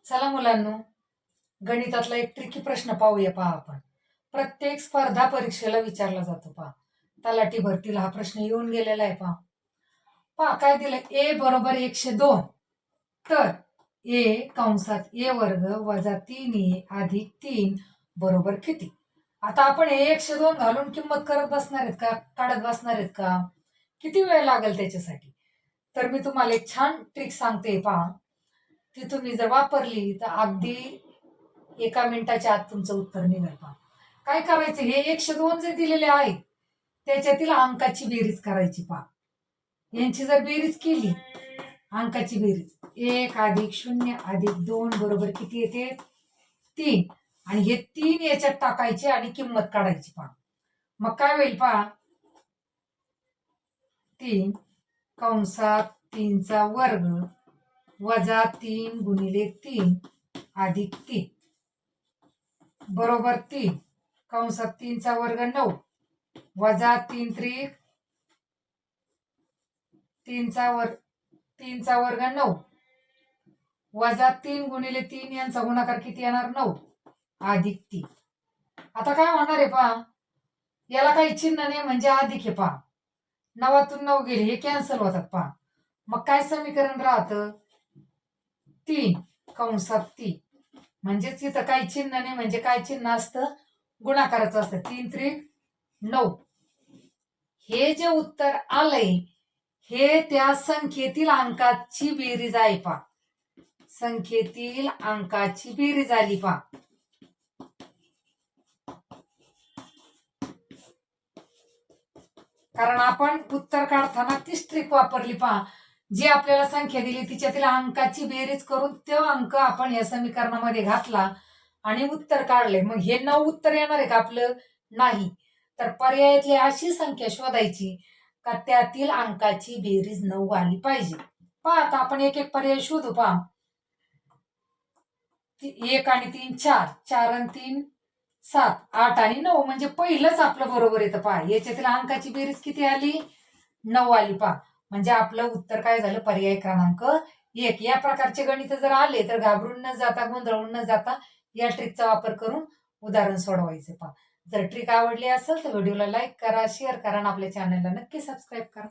चला मुलांनो, गणितातला एक ट्रिकी प्रश्न पाहूया. पहा आपण प्रत्येक स्पर्धा परीक्षेला विचारला जातो. पहा तलाठी भरतीला हा प्रश्न येऊन गेलेला आहे. पहा पहा काय दिलं, ए बरोबर 102. तर ए कंसात ए वर्ग वजा 3a अधिक 3 बरोबर किती? आता आपण हे 102 घालून किंमत करत बसणार आहेत का, काढत बसणार आहेत का? किती वेळ लागेल त्याच्यासाठी? तर मी तुम्हाला एक छान ट्रिक सांगते. पहा ती तुम्ही जर वापरली तर अगदी 1 मिनिटाच्या आत तुमचं उत्तर निघेल. पहा काय करायचं, हे 102 जे दिलेले आहेत त्याच्यातील अंकाची बेरीज करायची. पहा यांची जर बेरीज केली, अंकाची बेरीज 1 अधिक 0 अधिक 2 बरोबर किती येते? 3. आणि हे 3 याच्यात टाकायचे आणि किंमत काढायची. पहा मग काय होईल? पहा 3 कंसात 3 चा वर्ग वजा 3 गुणिले 3 अधिक 3 बरोबर 3 कंसात 3 चा वर्ग 9 वजा 3 त्रिक 3 चा वर्ग 9 वजा 3 गुणिले 3 यांचा गुणाकार किती येणार? 9 अधिक 3. आता काय होणार आहे? पहा याला काही चिन्ह नाही म्हणजे अधिक आहे. पहा 9तून 9 गेले, हे कॅन्सल होतात. पहा मग काय समीकरण राहतं? 3 कंसात 3 म्हणजेच इथं काही चिन्ह नाही म्हणजे काय चिन्ह असतं? गुणाकाराचं असतं. 3 त्रिक 9. हे जे उत्तर आलंय हे त्या संख्येतील अंकाची बेरीज आहे. पहा संख्येतील अंकाची बेरीज आली. पहा कारण आपण उत्तर काढताना तीच ट्रिक वापरली. पहा जी आपल्याला संख्या दिली तिच्यातील अंकाची बेरीज करून तो अंक आपण या समीकरणामध्ये घातला आणि उत्तर काढले. मग हे 9 उत्तर येणार आहे का आपलं? नाही. तर पर्यायातली अशी संख्या शोधायची का त्यातील अंकाची बेरीज 9 आली पाहिजे. पहा आता आपण एक एक पर्याय शोधू. पहा 1 आणि 3 4, 4 आणि 3 7, 8 आणि 9 म्हणजे पहिलंच आपलं बरोबर येतं. पहा याच्यातील अंकाची बेरीज किती आली? 9 आली. पहा म्हणजे आपलं उत्तर काय झालं? पर्याय क्रमांक 1. या प्रकारचे गणित जर आले तर घाबरून न जाता, गोंधळून न जाता या ट्रिकचा वापर करून उदाहरण सोडवायचे. पहा जर ट्रिक आवडली असेल तर व्हिडिओला लाईक करा, शेअर करा आणि आपल्या चॅनलला नक्की सबस्क्राईब करा.